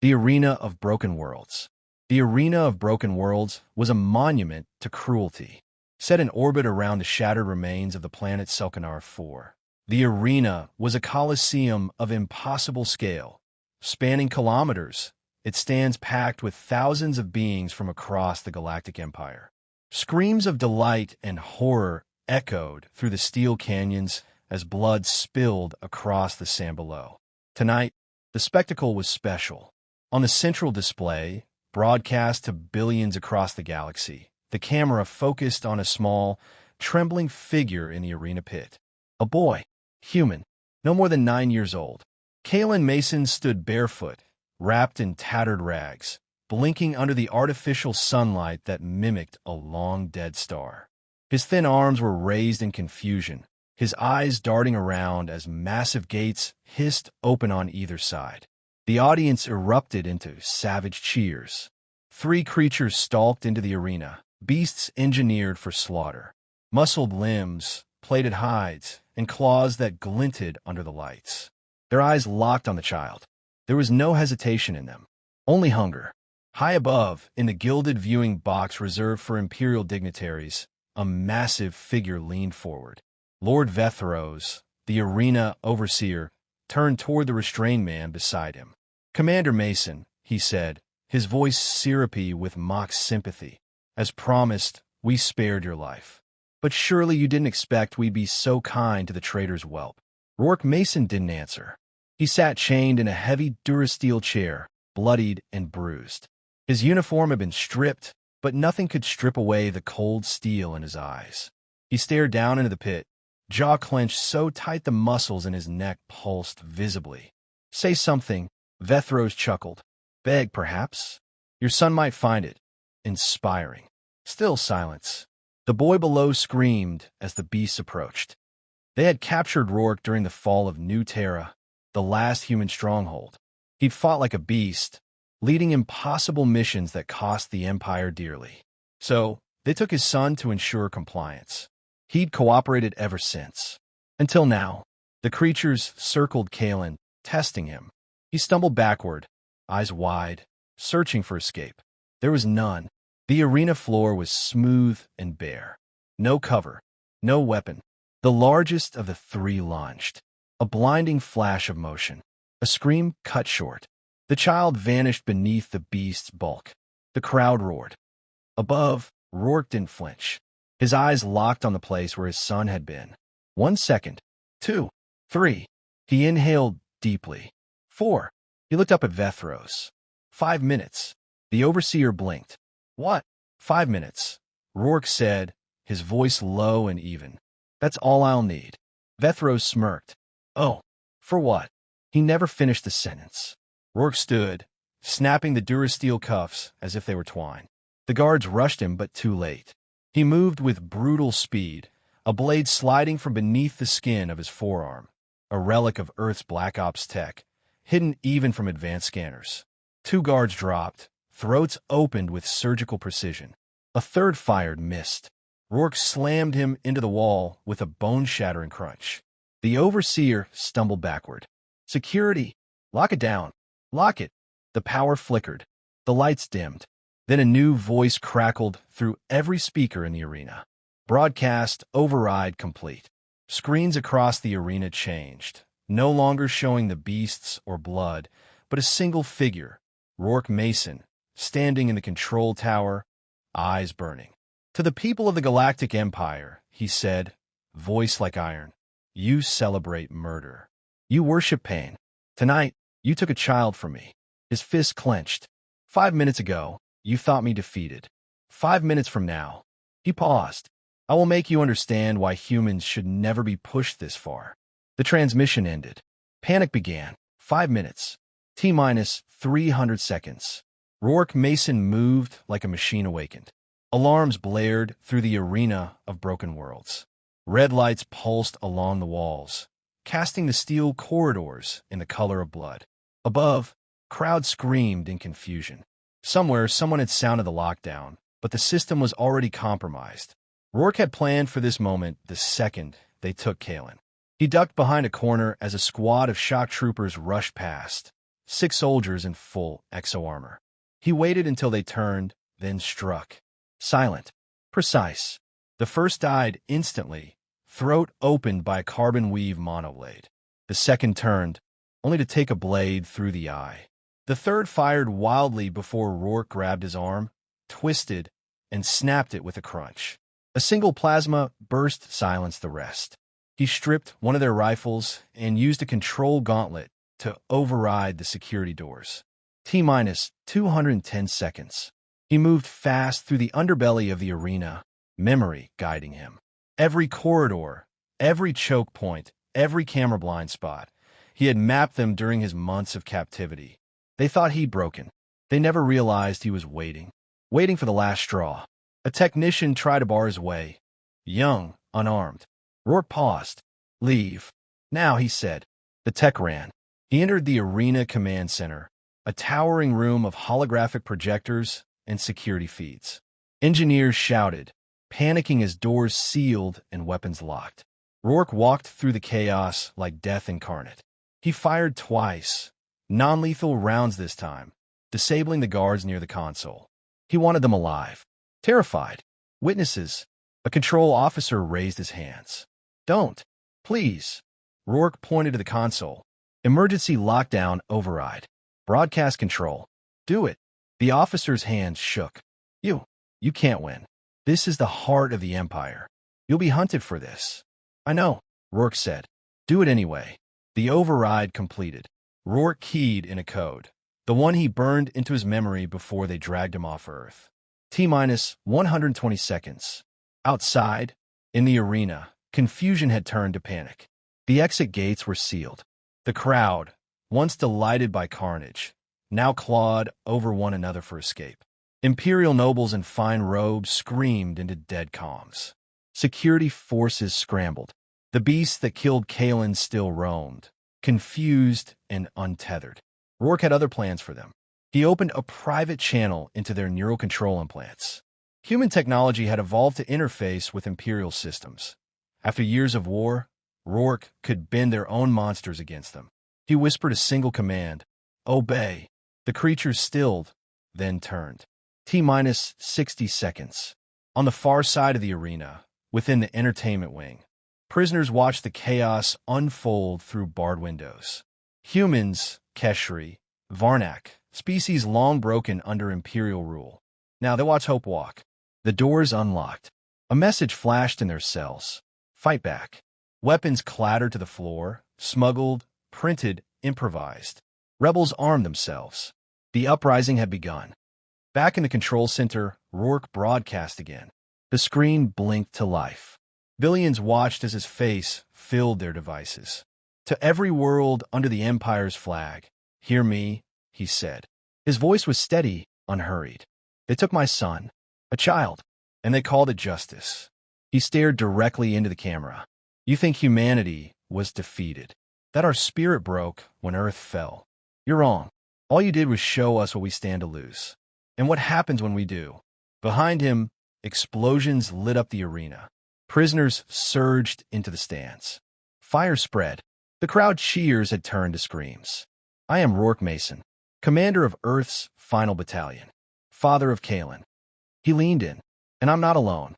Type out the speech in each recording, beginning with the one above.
The Arena of Broken Worlds. The Arena of Broken Worlds was a monument to cruelty. Set in orbit around the shattered remains of the planet Selkanar 4, the arena was a coliseum of impossible scale. Spanning kilometers, it stands packed with thousands of beings from across the Galactic Empire. Screams of delight and horror echoed through the steel canyons as blood spilled across the sand below. Tonight, the spectacle was special. On the central display, broadcast to billions across the galaxy, the camera focused on a small, trembling figure in the arena pit. A boy, human, no more than 9 years old. Rourke Mason stood barefoot, wrapped in tattered rags, blinking under the artificial sunlight that mimicked a long-dead star. His thin arms were raised in confusion, his eyes darting around as massive gates hissed open on either side. The audience erupted into savage cheers. 3 creatures stalked into the arena, beasts engineered for slaughter. Muscled limbs, plated hides, and claws that glinted under the lights. Their eyes locked on the child. There was no hesitation in them, only hunger. High above, in the gilded viewing box reserved for imperial dignitaries, a massive figure leaned forward. Lord Vethros, the arena overseer, turned toward the restrained man beside him. "Commander Mason," he said, his voice syrupy with mock sympathy. "As promised, we spared your life. But surely you didn't expect we'd be so kind to the traitor's whelp." Rourke Mason didn't answer. He sat chained in a heavy durasteel chair, bloodied and bruised. His uniform had been stripped, but nothing could strip away the cold steel in his eyes. He stared down into the pit, jaw clenched so tight the muscles in his neck pulsed visibly. "Say something," Vethros chuckled. "Beg, perhaps? Your son might find it inspiring." Still silence. The boy below screamed as the beasts approached. They had captured Rourke during the fall of New Terra, the last human stronghold. He'd fought like a beast, leading impossible missions that cost the Empire dearly. So, they took his son to ensure compliance. He'd cooperated ever since. Until now, the creatures circled Kalen, testing him. He stumbled backward, eyes wide, searching for escape. There was none. The arena floor was smooth and bare. No cover, no weapon. The largest of the 3 launched. A blinding flash of motion. A scream cut short. The child vanished beneath the beast's bulk. The crowd roared. Above, Rourke didn't flinch. His eyes locked on the place where his son had been. 1 second. 2. 3. He inhaled deeply. 4. He looked up at Vethros. 5 minutes. The overseer blinked. "What?" "5 minutes," Rourke said, his voice low and even. "That's all I'll need." Vethros smirked. "Oh, for what?" He never finished the sentence. Rourke stood, snapping the durasteel cuffs as if they were twine. The guards rushed him, but too late. He moved with brutal speed, a blade sliding from beneath the skin of his forearm, a relic of Earth's Black Ops tech, hidden even from advanced scanners. 2 guards dropped, throats opened with surgical precision. A 3rd fired, missed. Rourke slammed him into the wall with a bone-shattering crunch. The overseer stumbled backward. "Security! Lock it down! Lock it!" The power flickered. The lights dimmed. Then a new voice crackled through every speaker in the arena. Broadcast override complete. Screens across the arena changed, no longer showing the beasts or blood, but a single figure, Rourke Mason, standing in the control tower, eyes burning. "To the people of the Galactic Empire," he said, voice like iron, "you celebrate murder. You worship pain. Tonight, you took a child from me." His fist clenched. 5 minutes ago, you thought me defeated. 5 minutes from now. He paused. "I will make you understand why humans should never be pushed this far." The transmission ended. Panic began. 5 minutes. T-minus 300 seconds. Rourke Mason moved like a machine awakened. Alarms blared through the arena of broken worlds. Red lights pulsed along the walls, casting the steel corridors in the color of blood. Above, crowds screamed in confusion. Somewhere, someone had sounded the lockdown, but the system was already compromised. Rourke had planned for this moment the second they took Kalen. He ducked behind a corner as a squad of shock troopers rushed past, 6 soldiers in full exo-armor. He waited until they turned, then struck. Silent. Precise. The first died instantly, throat opened by a carbon weave monoblade. The second turned, only to take a blade through the eye. The third fired wildly before Rourke grabbed his arm, twisted, and snapped it with a crunch. A single plasma burst silenced the rest. He stripped one of their rifles and used a control gauntlet to override the security doors. T-minus 210 seconds. He moved fast through the underbelly of the arena, memory guiding him. Every corridor, every choke point, every camera blind spot. He had mapped them during his months of captivity. They thought he'd broken. They never realized he was waiting for the last straw. A technician tried to bar his way. Young, unarmed. Rourke paused. Leave. Now, he said. The tech ran. He entered the arena command center, a towering room of holographic projectors and security feeds. Engineers shouted, panicking as doors sealed and weapons locked. Rourke walked through the chaos like death incarnate. He fired twice, non-lethal rounds this time, disabling the guards near the console. He wanted them alive. Terrified. Witnesses. A control officer raised his hands. Don't. Please. Rourke pointed to the console. Emergency lockdown override. Broadcast control. Do it. The officer's hands shook. You can't win. This is the heart of the Empire. You'll be hunted for this. I know, Rourke said. Do it anyway. The override completed. Rourke keyed in a code, the one he burned into his memory before they dragged him off Earth. T-minus 120 seconds. Outside, in the arena, confusion had turned to panic. The exit gates were sealed. The crowd, once delighted by carnage, now clawed over one another for escape. Imperial nobles in fine robes screamed into dead calms. Security forces scrambled. The beasts that killed Kalen still roamed, confused and untethered. Rourke had other plans for them. He opened a private channel into their neural control implants. Human technology had evolved to interface with Imperial systems. After years of war, Rourke could bend their own monsters against them. He whispered a single command, obey. The creatures stilled, then turned. T-minus 60 seconds. On the far side of the arena, within the entertainment wing, prisoners watched the chaos unfold through barred windows. Humans, Keshri, Varnak, species long broken under Imperial rule. Now they watch Hope walk. The doors unlocked. A message flashed in their cells. Fight back. Weapons clattered to the floor, smuggled, printed, improvised. Rebels armed themselves. The uprising had begun. Back in the control center, Rourke broadcast again. The screen blinked to life. Billions watched as his face filled their devices. To every world under the Empire's flag, hear me, he said. His voice was steady, unhurried. They took my son, a child, and they called it justice. He stared directly into the camera. You think humanity was defeated, that our spirit broke when Earth fell. You're wrong. All you did was show us what we stand to lose. And what happens when we do? Behind him, explosions lit up the arena. Prisoners surged into the stands. Fire spread. The crowd cheers had turned to screams. I am Rourke Mason, commander of Earth's final battalion, father of Kalen. He leaned in, and I'm not alone.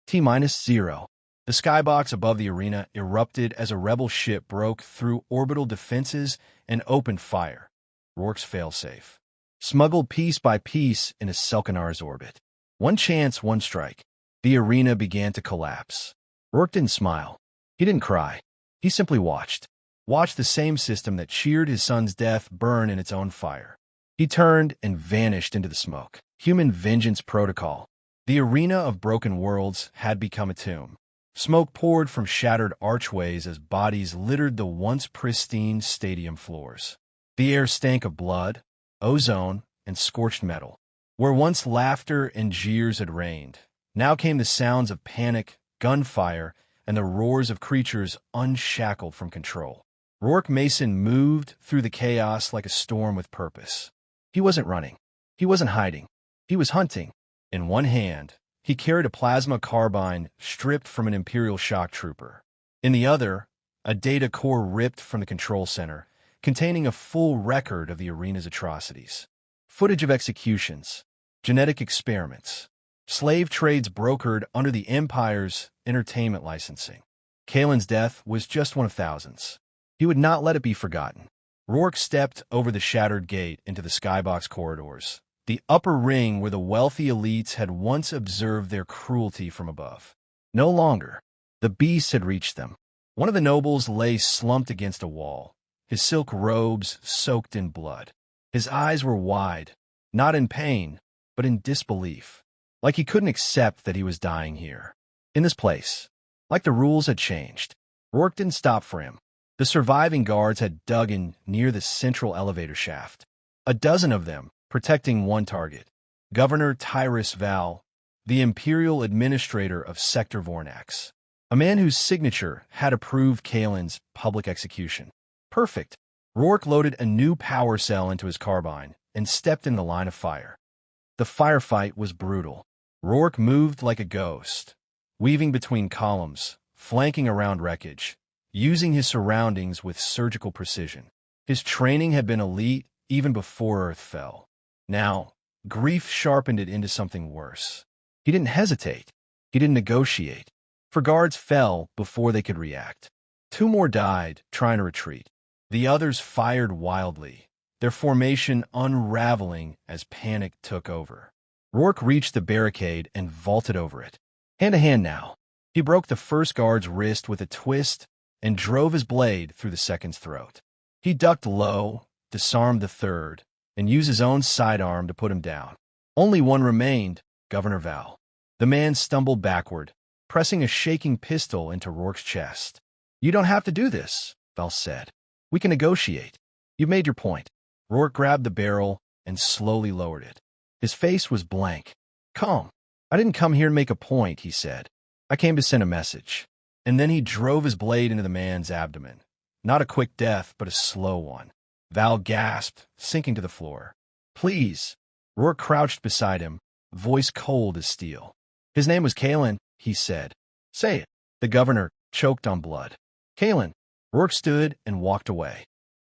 T-minus 0. The skybox above the arena erupted as a rebel ship broke through orbital defenses and opened fire. Rourke's failsafe. Smuggled piece by piece into Selkanar's orbit. One chance, one strike. The arena began to collapse. Rourke didn't smile. He didn't cry. He simply watched. Watched the same system that cheered his son's death burn in its own fire. He turned and vanished into the smoke. Human vengeance protocol. The arena of broken worlds had become a tomb. Smoke poured from shattered archways as bodies littered the once pristine stadium floors. The air stank of blood, ozone, and scorched metal. Where once laughter and jeers had reigned, now came the sounds of panic, gunfire, and the roars of creatures unshackled from control. Rourke Mason moved through the chaos like a storm with purpose. He wasn't running. He wasn't hiding. He was hunting. In one hand, he carried a plasma carbine stripped from an Imperial shock trooper. In the other, a data core ripped from the control center, containing a full record of the arena's atrocities. Footage of executions, genetic experiments, slave trades brokered under the Empire's entertainment licensing. Kalen's death was just one of thousands. He would not let it be forgotten. Rourke stepped over the shattered gate into the skybox corridors, the upper ring where the wealthy elites had once observed their cruelty from above. No longer. The beast had reached them. One of the nobles lay slumped against a wall, his silk robes soaked in blood. His eyes were wide, not in pain, but in disbelief, like he couldn't accept that he was dying here, in this place. Like the rules had changed. Rourke didn't stop for him. The surviving guards had dug in near the central elevator shaft. A dozen of them, protecting one target. Governor Tyrus Val, the imperial administrator of Sector Vornax. A man whose signature had approved Kalen's public execution. Perfect. Rourke loaded a new power cell into his carbine and stepped in the line of fire. The firefight was brutal. Rourke moved like a ghost, weaving between columns, flanking around wreckage, using his surroundings with surgical precision. His training had been elite even before Earth fell. Now, grief sharpened it into something worse. He didn't hesitate. He didn't negotiate. For guards fell before they could react. 2 more died trying to retreat. The others fired wildly, their formation unraveling as panic took over. Rourke reached the barricade and vaulted over it. Hand to hand now. He broke the first guard's wrist with a twist and drove his blade through the second's throat. He ducked low, disarmed the third, and used his own sidearm to put him down. Only one remained, Governor Val. The man stumbled backward, pressing a shaking pistol into Rourke's chest. "You don't have to do this," Val said. "We can negotiate. You've made your point." Rourke grabbed the barrel and slowly lowered it. His face was blank. "Calm. I didn't come here to make a point," he said. "I came to send a message." And then he drove his blade into the man's abdomen. Not a quick death, but a slow one. Val gasped, sinking to the floor. "Please." Rourke crouched beside him, voice cold as steel. "His name was Kalen," he said. "Say it." The governor choked on blood. "Kalen." Rourke stood and walked away.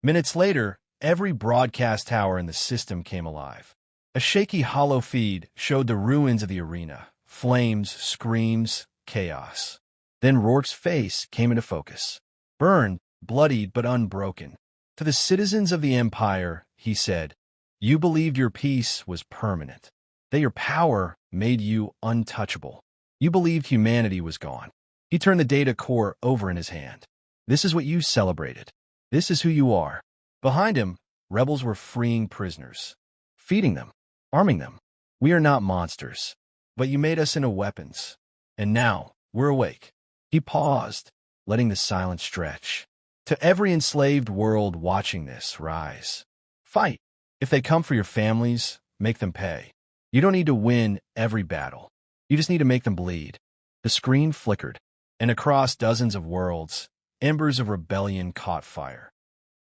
Minutes later, every broadcast tower in the system came alive. A shaky hollow feed showed the ruins of the arena, flames, screams, chaos. Then Rourke's face came into focus. Burned, bloodied but unbroken. "To the citizens of the Empire," he said, "you believed your peace was permanent, that your power made you untouchable. You believed humanity was gone." He turned the data core over in his hand. "This is what you celebrated. This is who you are." Behind him, rebels were freeing prisoners, feeding them, arming them. "We are not monsters, but you made us into weapons. And now, we're awake." He paused, letting the silence stretch. "To every enslaved world watching this, rise. Fight. If they come for your families, make them pay. You don't need to win every battle. You just need to make them bleed." The screen flickered, and across dozens of worlds, embers of rebellion caught fire.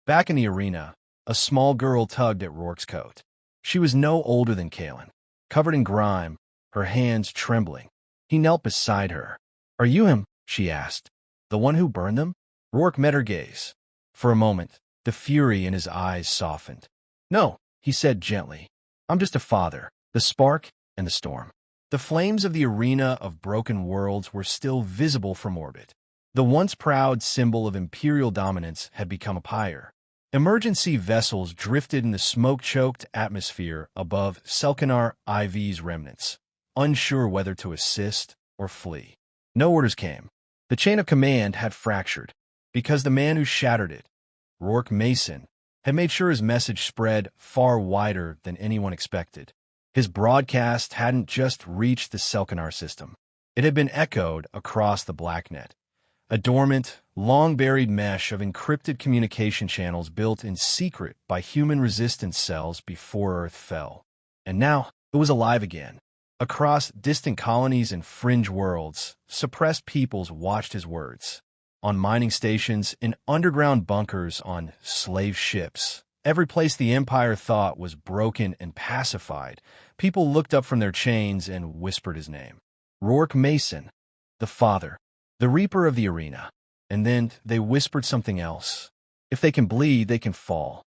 Back in the arena, a small girl tugged at Rourke's coat. She was no older than Kalen, covered in grime, her hands trembling. He knelt beside her. "Are you him?" she asked. "The one who burned them?" Rourke met her gaze. For a moment, the fury in his eyes softened. "No," he said gently. "I'm just a father, the spark and the storm." The flames of the arena of broken worlds were still visible from orbit. The once proud symbol of imperial dominance had become a pyre. Emergency vessels drifted in the smoke-choked atmosphere above Selkanar IV's remnants, unsure whether to assist or flee. No orders came. The chain of command had fractured, because the man who shattered it, Rourke Mason, had made sure his message spread far wider than anyone expected. His broadcast hadn't just reached the Selkanar system. It had been echoed across the Blacknet, a dormant, long-buried mesh of encrypted communication channels built in secret by human resistance cells before Earth fell. And now it was alive again. Across distant colonies and fringe worlds, suppressed peoples watched his words. On mining stations, in underground bunkers, on slave ships, every place the Empire thought was broken and pacified, people looked up from their chains and whispered his name. Rourke Mason, the father, the reaper of the arena. And then they whispered something else. If they can bleed, they can fall.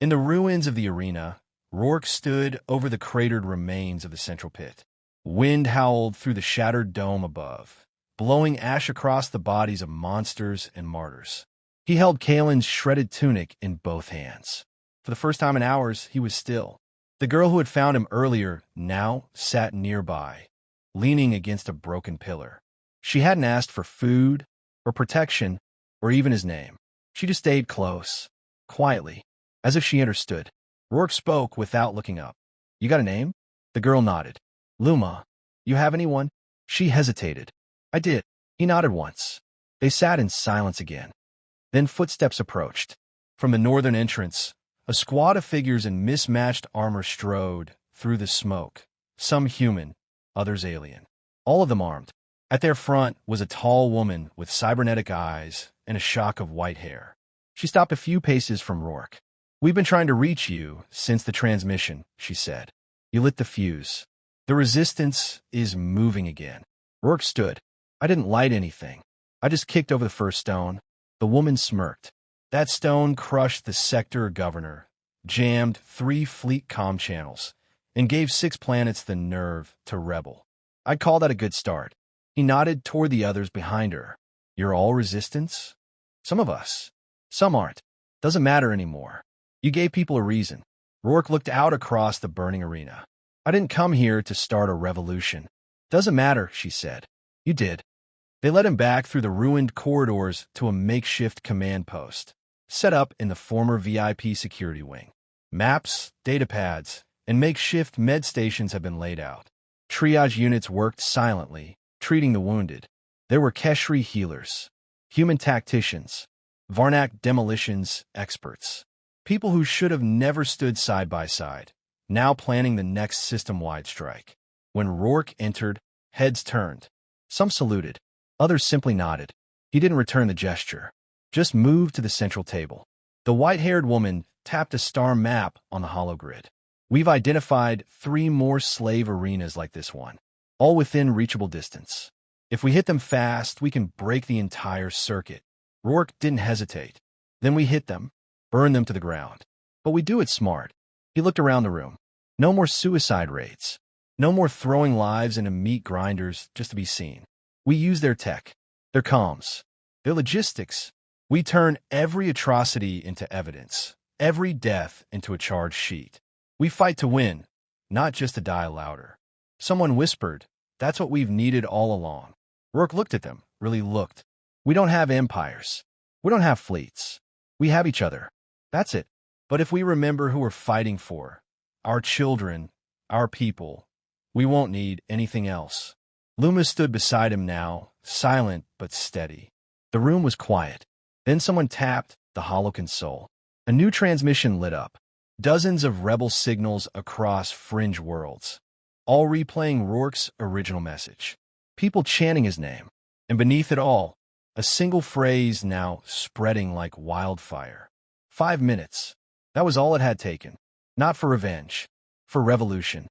In the ruins of the arena, Rourke stood over the cratered remains of the central pit. Wind howled through the shattered dome above, blowing ash across the bodies of monsters and martyrs. He held Kalen's shredded tunic in both hands. For the first time in hours, he was still. The girl who had found him earlier now sat nearby, leaning against a broken pillar. She hadn't asked for food, or protection, or even his name. She just stayed close, quietly, as if she understood. Rourke spoke without looking up. "You got a name?" The girl nodded. "Luma. You have anyone?" She hesitated. "I did." He nodded once. They sat in silence again. Then footsteps approached. From the northern entrance, a squad of figures in mismatched armor strode through the smoke, some human, others alien, all of them armed. At their front was a tall woman with cybernetic eyes and a shock of white hair. She stopped a few paces from Rourke. "We've been trying to reach you since the transmission," she said. "You lit the fuse. The resistance is moving again." Rourke stood. "I didn't light anything. I just kicked over the first stone." The woman smirked. "That stone crushed the sector governor, jammed 3 fleet comm channels, and gave 6 planets the nerve to rebel. I'd call that a good start." He nodded toward the others behind her. "You're all resistance?" "Some of us. Some aren't. Doesn't matter anymore. You gave people a reason." Rourke looked out across the burning arena. "I didn't come here to start a revolution." "Doesn't matter," she said. "You did." They led him back through the ruined corridors to a makeshift command post, set up in the former VIP security wing. Maps, datapads, and makeshift med stations have been laid out. Triage units worked silently, treating the wounded. There were Keshri healers, human tacticians, Varnak demolitions experts, people who should have never stood side by side, now planning the next system-wide strike. When Rourke entered, heads turned. Some saluted. Others simply nodded. He didn't return the gesture, just moved to the central table. The white-haired woman tapped a star map on the hologrid. "We've identified 3 more slave arenas like this one, all within reachable distance. If we hit them fast, we can break the entire circuit." Rourke didn't hesitate. "Then we hit them, burn them to the ground. But we do it smart." He looked around the room. No more suicide raids. No more throwing lives into meat grinders just to be seen. We use their tech, their comms, their logistics. We turn every atrocity into evidence, every death into a charge sheet. We fight to win, not just to die louder. Someone whispered, "That's what we've needed all along." Rourke looked at them, really looked. "We don't have empires. We don't have fleets. We have each other. That's it. But if we remember who we're fighting for, our children, our people, we won't need anything else." Luma stood beside him now, silent but steady. The room was quiet. Then someone tapped the hollow console. A new transmission lit up. Dozens of rebel signals across fringe worlds, all replaying Rourke's original message. People chanting his name. And beneath it all, a single phrase now spreading like wildfire. 5 minutes. That was all it had taken. Not for revenge. For revolution.